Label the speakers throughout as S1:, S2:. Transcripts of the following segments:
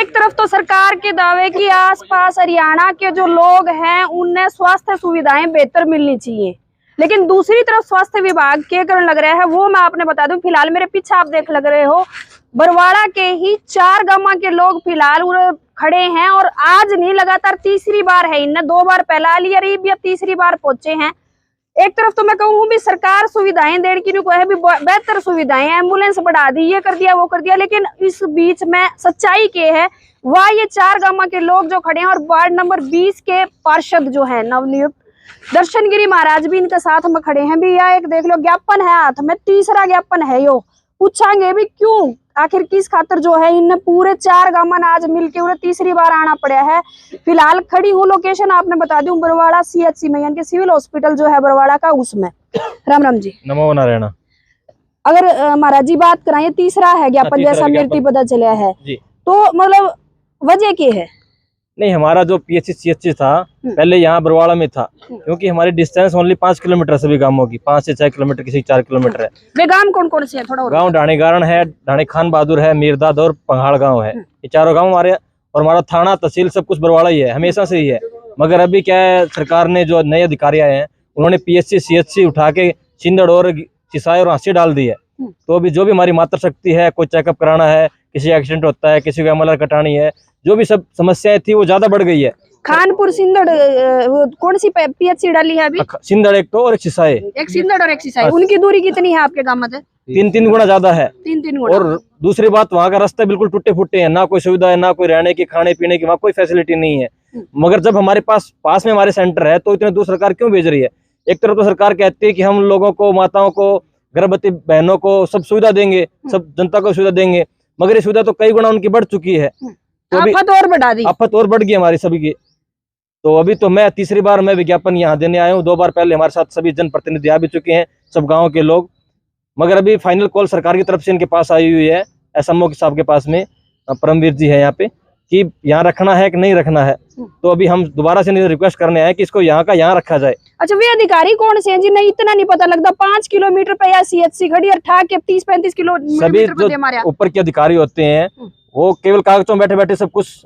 S1: एक तरफ तो सरकार के दावे कि आसपास हरियाणा के जो लोग हैं उन्हें स्वास्थ्य सुविधाएं बेहतर मिलनी चाहिए, लेकिन दूसरी तरफ स्वास्थ्य विभाग के कारण लग रहा है वो मैं आपने बता दूं। फिलहाल मेरे पीछे आप देख लग रहे हो बरवाड़ा के ही 4 गांव के लोग फिलहाल खड़े हैं और आज नहीं लगातार तीसरी बार है, इनने 2 बार पहला ली अरीब या तीसरी बार पहुंचे हैं। एक तरफ तो मैं कहूँ भी सरकार सुविधाएं देने की है भी बेहतर सुविधाएं, एम्बुलेंस बढ़ा दी, ये कर दिया वो कर दिया, लेकिन इस बीच में सच्चाई के है वह ये 4 गांव के लोग जो खड़े हैं और वार्ड नंबर 20 के पार्षद जो है नवनियुक्त दर्शन गिरी महाराज भी इनके साथ में खड़े हैं भी। यह एक देख लो ज्ञापन है हाथ में, तीसरा ज्ञापन है यो। पूछांगे भी क्यों आखिर किस खातर जो है इनने पूरे 4 गांव आज मिलके उन्हें तीसरी बार आना पड़ा है। फिलहाल खड़ी हूँ लोकेशन आपने बता दूं बरवाड़ा CHC में, यानी कि सिविल हॉस्पिटल जो है बरवाड़ा का उसमें। राम राम जी।
S2: नमो नारायण।
S1: अगर महाराज जी बात कराएं तीसरा है ज्ञापन जैसा मेरे पता चला है तो मतलब वजह क्या है?
S2: नहीं, हमारा जो PHC CHC था पहले यहाँ बरवाड़ा में था, क्योंकि हमारी डिस्टेंस ओनली 5 किलोमीटर सभी गांवों की, 5 से 6 किलोमीटर, किसी 4 किलोमीटर है।
S1: वे गांव कौन कौन से हैं थोड़ा?
S2: गांव ढाणी गारण है, ढाणी खान बहादुर है, मीरदाद और पंघाड़ गांव है। ये चारों गांव हमारे, और हमारा थाना तहसील सब कुछ बरवाड़ा ही है, हमेशा से ही है। मगर अभी क्या है, सरकार ने जो नए अधिकारी आए हैं उन्होंने PHC CHC उठा के सिंदड़ और चिसाई और हांसी डाल दी है। तो अभी जो भी हमारी मात्र शक्ति है, कोई चेकअप कराना है, किसी एक्सीडेंट होता है, किसी को MLR कटानी है, जो भी सब समस्याएं थी वो ज्यादा बढ़ गई है।
S1: खानपुर सिंदड़ कौन सी PHC डाली है अभी?
S2: सिंदड़ एक तो और एक चिसाई।
S1: एक सिंदड़ और एक चिसाई। उनकी दूरी कितनी है आपके गांव में?
S2: 3 गुना ज्यादा है।
S1: 3 गुना।
S2: और दूसरी बात, वहाँ का रास्ता बिल्कुल टूटे फूटे है, ना कोई सुविधा है, ना कोई रहने की खाने पीने की, वहाँ कोई फैसिलिटी नहीं है। मगर जब हमारे पास में हमारे सेंटर है तो इतने दूर सरकार क्यों भेज रही है? एक तरफ तो सरकार कहती है कि हम लोगों को, माताओं को, गर्भवती बहनों को सब सुविधा देंगे, सब जनता को सुविधा देंगे, मगर ये सुविधा तो कई गुना उनकी बढ़ चुकी है। तो
S1: आफत और बढ़ा दी,
S2: आफत और बढ़ गई हमारी सभी की। तो अभी तो मैं तीसरी बार मैं विज्ञापन यहाँ देने आया हूँ। 2 बार पहले हमारे साथ सभी जनप्रतिनिधि आ भी चुके हैं, सब गाँव के लोग, मगर अभी फाइनल कॉल सरकार की तरफ से इनके पास आई हुई है, SMO साहब के पास में, परमवीर जी है यहाँ पे, कि यहाँ रखना है कि नहीं रखना है। तो अभी हम दोबारा से रिक्वेस्ट करने आए कि इसको यहाँ का यहाँ रखा जाए।
S1: अच्छा, वे अधिकारी कौन से हैं जिन्हें इतना नहीं पता लगता? 5 किलोमीटर पे या CHC खड़ी और ठाक के 30-35 किलोमीटर
S2: सभी जो ऊपर के अधिकारी होते हैं वो केवल कागजों में बैठे बैठे सब कुछ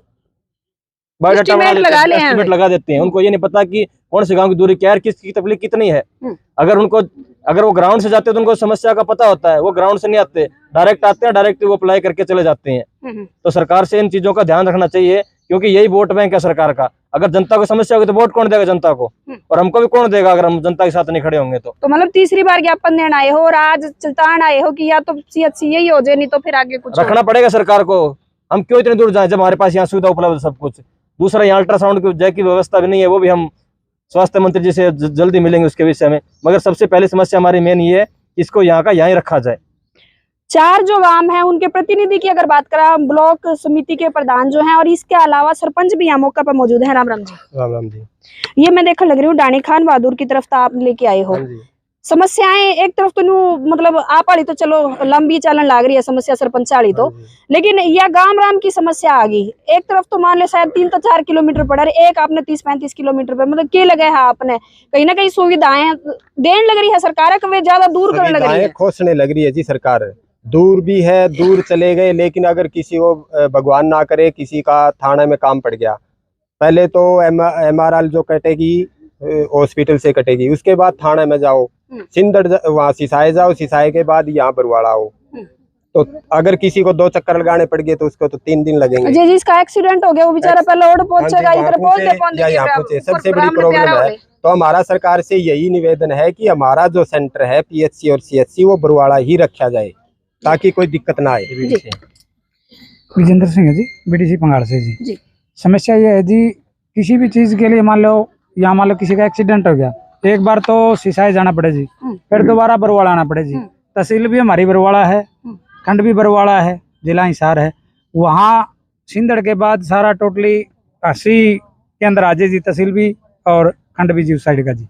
S2: बायोडाटा एस्टिमेट लगा देते हैं। उनको ये नहीं पता कि कौन से गांव की दूरी क्या है, किसकी तकलीफ कितनी है। अगर वो ग्राउंड से जाते हैं तो उनको समस्या का पता होता है, वो ग्राउंड से नहीं आते, डायरेक्ट आते हैं, डायरेक्ट वो अप्लाई करके चले जाते हैं। तो सरकार से इन चीजों का ध्यान रखना चाहिए, क्योंकि यही वोट बैंक है सरकार का। अगर जनता को समस्या होगी तो वोट कौन देगा जनता को, और हमको भी कौन देगा अगर हम जनता के साथ नहीं खड़े होंगे। तो
S1: मतलब तीसरी बार ज्ञापन देना आए हो और आज चलतान आए हो कि या तो CHC यही हो जाए, नहीं तो फिर आगे कुछ
S2: रखना पड़ेगा सरकार को। हम क्यों इतने दूर जाए जब हमारे पास यहाँ सुविधा उपलब्ध सब कुछ। दूसरा, यहाँ अल्ट्रासाउंड की व्यवस्था भी नहीं है, वो भी हम स्वास्थ्य मंत्री जी से जल्दी मिलेंगे उसके विषय में। मगर सबसे पहले समस्या हमारी मेन ये है, इसको यहाँ का यहाँ ही रखा जाए।
S1: 4 जो गांव हैं उनके प्रतिनिधि की अगर बात करें, ब्लॉक समिति के प्रधान जो हैं और इसके अलावा सरपंच भी यहाँ मौका पर मौजूद है। राम राम जी।
S2: राम राम जी।
S1: ये मैं देखने लग रही हूँ ढाणी खान बहादुर की तरफ आप लेके आए हो समस्याएं। एक तरफ तो मतलब आप वाली तो चलो लंबी चलन लाग रही है समस्या सरपंच वाली तो, लेकिन यह गांव राम की समस्या आ गई। एक तरफ तो मान ले शायद 3 तो 4 किलोमीटर पड़ा रहे, एक आपने 30-35 किलोमीटर पे, मतलब क्या लगा है आपने कहीं ना कहीं सुविधाएं देने लग रही है सरकार वे ज्यादा दूर करने लग रही है,
S3: खोसने लग रही है जी सरकार। दूर भी है, दूर चले गए, लेकिन अगर किसी को भगवान ना करे किसी का थाने में काम पड़ गया, पहले तो MRL जो कटेगी हॉस्पिटल से कटेगी, उसके बाद थाने में जाओ, सिंदड़ वहाँ सिसाए जाओ, सिसाए के बाद यहाँ बरवाड़ा आओ। तो अगर किसी को 2 चक्कर लगाने पड़ गए तो उसको तो 3 दिन लगेंगे।
S1: जी, जिसका एक्सीडेंट हो गया वो बेचारा पहले और पहुंचेगा, इधर पहुंचे
S3: सबसे बड़ी प्रॉब्लम है। तो हमारा सरकार से यही निवेदन है कि हमारा जो सेंटर है PHC और CHC वो बरवाड़ा ही रखा जाए, ताकि कोई दिक्कत ना आए।
S4: विजेंद्र सिंह है जी, BDC पंगाड़ से जी। समस्या ये है जी, किसी भी चीज के लिए मान लो किसी का एक्सीडेंट हो गया, एक बार तो सिसाए जाना पड़े जी, फिर दोबारा बरवाड़ा आना पड़े जी। तहसील भी हमारी बरवाड़ा है, खंड भी बरवाड़ा है, जिला हिसार है। वहाँ सिंदड़ के बाद सारा टोटली 80 के अंदर आ जाए जी, तहसील भी और खंड भी जी उस साइड का जी।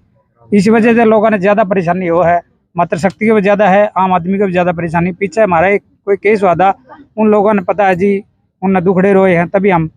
S4: इस वजह से लोगों ने ज्यादा परेशानी हो है, मात्र शक्ति को भी ज्यादा है, आम आदमी को भी ज्यादा परेशानी। पीछे हमारा कोई केस हुआ था, उन लोगों ने पता है जी, उनने दुखड़े रोए हैं, तभी हम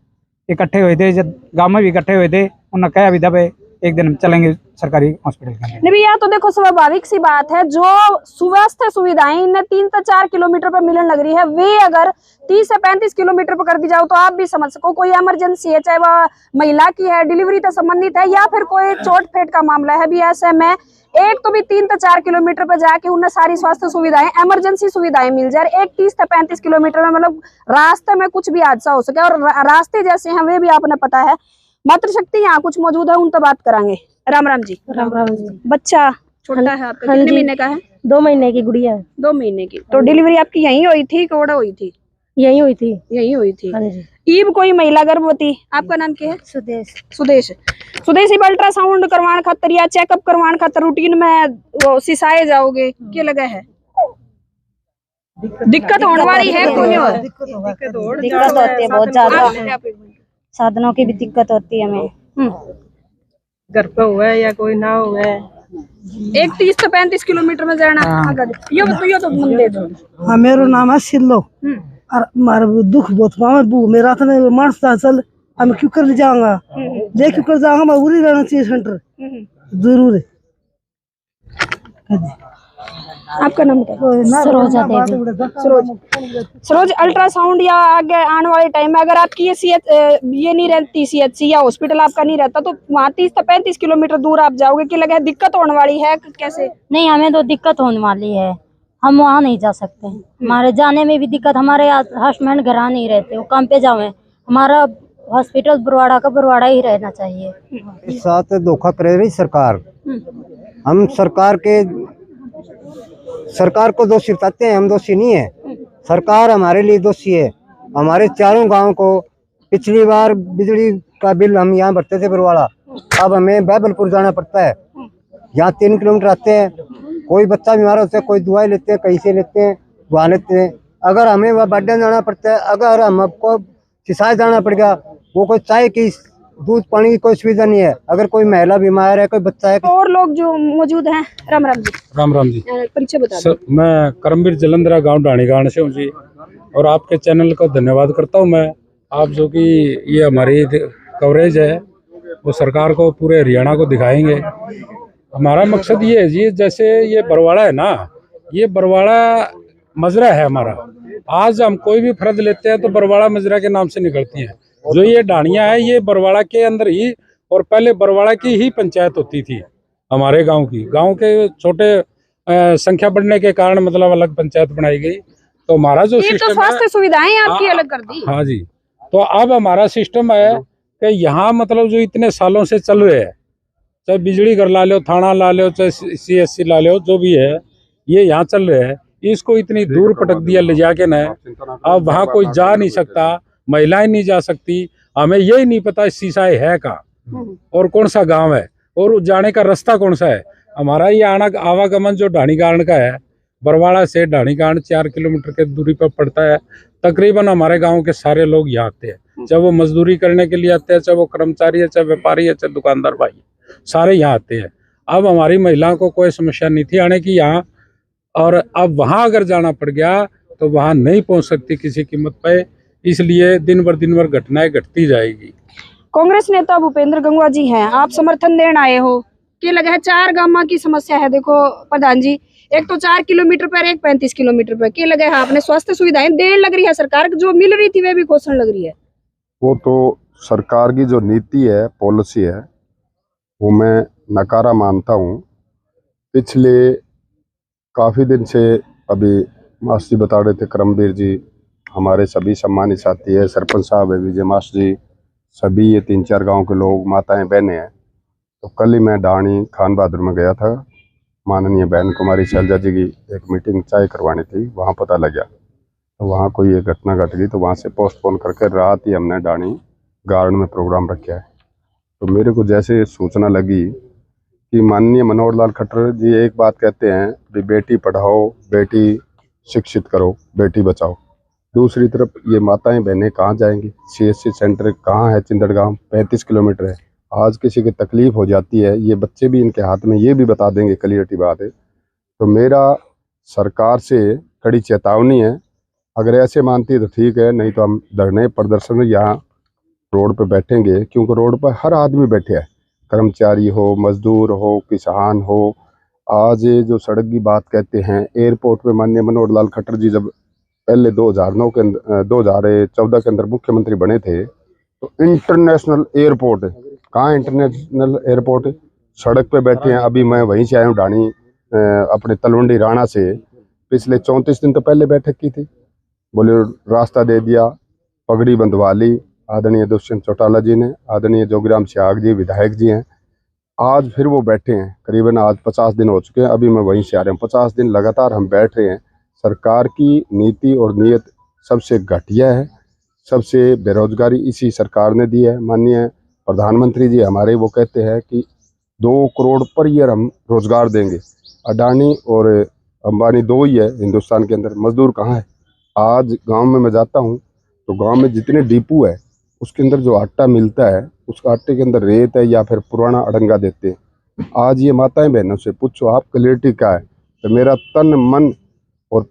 S4: इकट्ठे हुए थे, जब गाँव में भी इकट्ठे हुए थे, उन्होंने कहा भी था भाई एक दिन चलेंगे सरकारी हॉस्पिटल के अंदर।
S1: नहीं भैया, तो देखो स्वाभाविक सी बात है, जो स्वास्थ्य सुविधाएं इन्हें 3 से 4 किलोमीटर पर मिलने लग रही है, वे अगर 30 से 35 किलोमीटर पर कर दी जाओ तो आप भी समझ सको, कोई इमरजेंसी है, चाहे वह महिला की है, डिलीवरी से संबंधित है, या फिर कोई चोट फेट का मामला है, भी ऐसे में एक तो भी 3 से 4 किलोमीटर पर जाके उन्हें सारी स्वास्थ्य सुविधाएं, इमरजेंसी सुविधाएं मिल जाए। एक 30 से 35 किलोमीटर में मतलब रास्ते में कुछ भी हादसा हो सके, और रास्ते जैसे हैं वे भी आपने पता है। मातृशक्ति यहाँ कुछ मौजूद है, उनसे बात करांगे। राम राम जी।
S5: राम राम जी।
S1: बच्चा छोटा है आपका, कितने महीने का है?
S5: 2 महीने की गुड़िया है।
S1: 2 महीने की। तो डिलीवरी आपकी यहीं हुई थी, कोड़ा हुई थी?
S5: यहीं हुई थी।
S1: यहीं हुई थी।
S5: हाँ जी।
S1: ईब कोई महिला गर्भवती, आपका नाम क्या है?
S5: सुदेश।
S1: सुदेश। सुदेश, ईब अल्ट्रासाउंड करवाने खातर या चेकअप करवाने खातर रूटीन में वो सिसाए जाओगे, क्या लगा है? दिक्कत होने वाली है?
S5: दिक्कत होती है बहुत ज्यादा, साधनों की भी दिक्कत होती है हमें।
S6: घर पे हुआ है या कोई ना हुआ है।
S1: एक 30 से 35 किलोमीटर में जाना। ये तो मंदिर दो।
S7: हाँ, मेरा नाम है सिल्लो और मारा दुख बहुत पावे बू मेरा था ने मानस चल हम क्यों कर जाऊंगा, ले क्यों कर जाऊंगा, मैं उरी रहना चाहिए सेंटर जरूर है।
S1: आपका नाम क्या है?
S5: सरोजा देवी।
S1: सरोज, अल्ट्रासाउंड या आगे आने वाले टाइम में अगर आपकी ये नहीं रहती, CHC या हॉस्पिटल आपका नहीं रहता, तो वहाँ 30 से 35 किलोमीटर दूर आप जाओगे, कि लगा दिक्कत होने वाली है? कैसे?
S5: नहीं, हमें तो दिक्कत होने वाली है, हम वहाँ नहीं जा सकते। हमारे जाने में भी दिक्कत, हमारे हस्बैंड घर नहीं रहते, वो काम पे जावे। हमारा हॉस्पिटल बरवाड़ा का बरवाड़ा ही रहना चाहिए।
S3: इस साथ धोखा करे रही सरकार। हम सरकार को दोषी बताते हैं, हम दोषी नहीं है। सरकार हमारे लिए दोषी है। हमारे चारों गांव को पिछली बार बिजली का बिल हम यहाँ भरते थे बरवाड़ा, अब हमें बैबलपुर जाना पड़ता है। यहाँ 3 किलोमीटर आते हैं, कोई बच्चा बीमार होता है, कोई दवाई लेते हैं, कहीं से लेते हैं, वहाँ लेते हैं। अगर हमें वह बाड्या जाना पड़ता है, अगर हम आपको सिसाए जाना पड़ गया, वो कोई चाय की दूध पानी की कोई सुविधा नहीं है। अगर कोई महिला बीमार है, कोई बच्चा है।
S1: और लोग जो मौजूद हैं। राम राम जी।
S8: राम राम जी।
S1: परिचय बता दो।
S8: मैं करमवीर जलंधरा गांव ढाणीगाण से हूँ जी, और आपके चैनल को धन्यवाद करता हूँ मैं। आप जो कि ये हमारी कवरेज है वो सरकार को, पूरे हरियाणा को दिखाएंगे। हमारा मकसद ये है जी, जैसे ये बरवाड़ा है ना, ये बरवाड़ा मजरा है हमारा। आज हम कोई भी फर्द लेते हैं तो बरवाड़ा मजरा के नाम से निकलती हैं। जो ये ढाणियाँ है ये बरवाड़ा के अंदर ही, और पहले बरवाड़ा की ही पंचायत होती थी हमारे गांव की। गांव के छोटे संख्या बढ़ने के कारण मतलब अलग पंचायत बनाई गई। तो हमारा जो सिस्टम,
S1: तो स्वास्थ्य सुविधाएं आपकी अलग कर दी।
S8: हाँ जी। तो अब हमारा सिस्टम है कि यहाँ मतलब जो इतने सालों से चल रहे हैं, चाहे बिजली घर ला लो, थाना ला लो, चाहे CSC ला लो, जो भी है ये यहाँ चल रहे हैं। इसको इतनी दूर पटक दिया ले जाके न, अब वहाँ कोई जा नहीं सकता, महिलाएं नहीं जा सकती। हमें यही नहीं पता सिसाए है कहाँ और कौन सा गांव है और जाने का रास्ता कौन सा है। हमारा ये आवागमन जो ढाणीगाण का है, बरवाड़ा से ढाणीगाण 4 किलोमीटर के दूरी पर पड़ता है। तकरीबन हमारे गांव के सारे लोग यहाँ आते हैं, चाहे वो मजदूरी करने के लिए आते हैं, चाहे वो कर्मचारी है, चाहे व्यापारी है, चाहे दुकानदार भाई, सारे यहाँ आते हैं। अब हमारी महिलाओं को कोई समस्या नहीं थी आने की यहाँ, और अब वहाँ अगर जाना पड़ गया तो वहाँ नहीं पहुँच सकती किसी कीमत पे। इसलिए दिन भर घटनाएं घटती जाएगी।
S1: कांग्रेस नेता भूपेंद्र गंगवा जी हैं, आप समर्थन देने आए हो, क्या लगा है? 4 गांव की समस्या है। देखो प्रधान जी, एक तो 4 किलोमीटर पर, एक 35 किलोमीटर पर, क्या लगा है? आपने स्वास्थ्य सुविधाएं देने लग रही है सरकार, जो मिल रही थी वे भी घोषणा लग रही है।
S9: वो तो सरकार की जो नीति है, पॉलिसी है, वो मैं नकारा मानता हूँ। पिछले काफ़ी दिन से अभी मास्टर जी बता रहे थे, करमवीर जी, हमारे सभी सम्मानित साथी है, सरपंच साहब है, विजय मास्टर जी, सभी ये 3-4 गांव के लोग, माताएं, बहनें हैं। तो कल ही मैं ढाणी खान बहादुर में गया था, माननीय बहन कुमारी शैलजा जी की एक मीटिंग चाय करवानी थी, वहाँ पता लग गया। तो वहाँ कोई एक घटना घट गई, तो वहाँ से पोस्टपोन करके रात ही हमने ढाणी गार्डन में प्रोग्राम रखा है। तो मेरे को जैसे सूचना लगी कि माननीय मनोहर लाल खट्टर जी एक बात कहते हैं कि बेटी पढ़ाओ, बेटी शिक्षित करो, बेटी बचाओ। दूसरी तरफ ये माताएं बहनें कहाँ जाएंगी? CSC सेंटर कहाँ है? चिंदड़ गांव 35 किलोमीटर है। आज किसी की तकलीफ हो जाती है, ये बच्चे भी इनके हाथ में ये भी बता देंगे, क्लियरिटी बात है। तो मेरा सरकार से कड़ी चेतावनी है, अगर ऐसे मानती है तो ठीक है, नहीं तो हम धरने प्रदर्शन यहाँ रोड पे बैठेंगे, क्योंकि रोड पर हर आदमी बैठे है। कर्मचारी हो, मजदूर हो, किसान हो। आज ये जो सड़क की बात कहते हैं, एयरपोर्ट पे माननीय मनोहर लाल खट्टर जी जब पहले 2009 के अंदर 2014 के अंदर मुख्यमंत्री बने थे, तो इंटरनेशनल एयरपोर्ट है। कहाँ इंटरनेशनल एयरपोर्ट है? सड़क पे बैठे हैं। अभी मैं वहीं से आया हूँ, ढाणी अपने तलवंडी राणा से। पिछले 34 दिन तो पहले बैठक की थी, बोले रास्ता दे दिया, पगड़ी बंधवा ली आदरणीय दुष्यंत चौटाला जी ने, आदरणीय जोगीराम सियाग जी विधायक जी हैं। आज फिर वो बैठे हैं, करीबन आज 50 दिन हो चुके हैं। अभी मैं वहीं से आ रहा हूँ, 50 दिन लगातार हम बैठ रहे हैं। सरकार की नीति और नीयत सबसे घटिया है, सबसे बेरोजगारी इसी सरकार ने दी है। माननीय प्रधानमंत्री जी हमारे वो कहते हैं कि 2 करोड़ पर ईयर हम रोजगार देंगे। अडानी और अंबानी 2 ही है हिंदुस्तान के अंदर, मजदूर कहाँ है? आज गांव में मैं जाता हूँ तो गांव में जितने डिपू है उसके अंदर जो आटा मिलता है, उस आटे के अंदर रेत है या फिर पुराना अड़ंगा देते हैं। आज ये माताएं बहनों से पूछो आप क्लियरिटी क्या है, तो मेरा तन मन और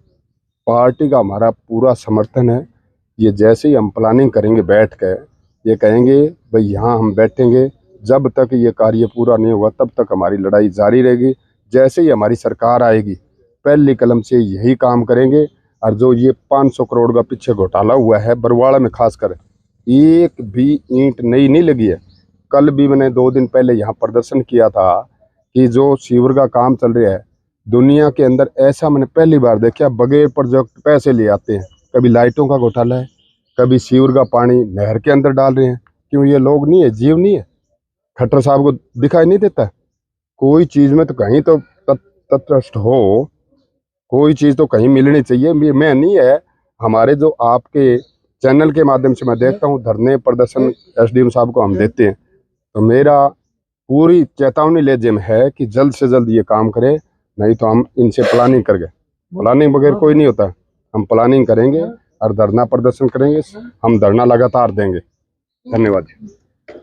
S9: पार्टी का हमारा पूरा समर्थन है। ये जैसे ही हम प्लानिंग करेंगे बैठ कर, ये कहेंगे भाई यहाँ हम बैठेंगे, जब तक ये कार्य पूरा नहीं होगा तब तक हमारी लड़ाई जारी रहेगी। जैसे ही हमारी सरकार आएगी पहली कलम से यही काम करेंगे। और जो ये 500 करोड़ का पीछे घोटाला हुआ है बरवाड़ा में, खासकर एक भी ईंट नई नहीं लगी है। कल भी मैंने 2 दिन पहले यहाँ प्रदर्शन किया था कि जो सीवर का काम चल रहा है, दुनिया के अंदर ऐसा मैंने पहली बार देखा। बगैर प्रोजेक्ट पैसे ले आते हैं, कभी लाइटों का घोटाला है, कभी सीवर का पानी नहर के अंदर डाल रहे हैं। क्यों? ये लोग नहीं है, जीव नहीं है? खट्टर साहब को दिखाई नहीं देता? कोई चीज़ में तो कहीं तो तटस्थ हो, कोई चीज़ तो कहीं मिलनी चाहिए। मैं नहीं है, हमारे जो आपके चैनल के माध्यम से मैं देखता हूँ धरने प्रदर्शन एसडीएम साहब को हम देते हैं, तो मेरा पूरी चेतावनी लेजिम है कि जल्द से जल्द ये काम करें, नहीं तो हम इनसे प्लानिंग कर गए। प्लानिंग बगैर कोई नहीं होता। हम प्लानिंग करेंगे और धरना प्रदर्शन करेंगे, हम धरना लगातार देंगे। धन्यवाद।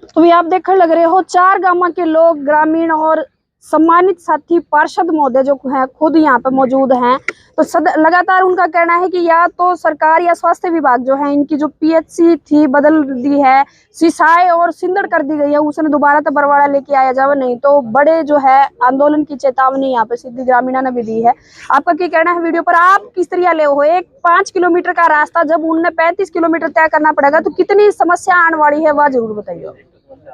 S1: तो भी आप देखकर लग रहे हो 4 गांव के लोग, ग्रामीण और सम्मानित साथी पार्षद महोदय जो हैं खुद यहाँ पे मौजूद हैं। तो लगातार उनका कहना है कि या तो सरकार या स्वास्थ्य विभाग जो है इनकी जो पीएचसी थी बदल दी है, सिसाई और सिंदड़ कर दी गई है, उसने दोबारा तो बरवाड़ा लेके आया जावे, नहीं तो बड़े जो है आंदोलन की चेतावनी यहाँ पे सिद्धि ग्रामीणा ने भी दी है। आपका क्या कहना है वीडियो पर? आप किस तरह ले हो? एक 5 किलोमीटर का रास्ता जब उन्हें 35 किलोमीटर तय करना पड़ेगा तो कितनी समस्या आने वाली है वह जरूर बताइए।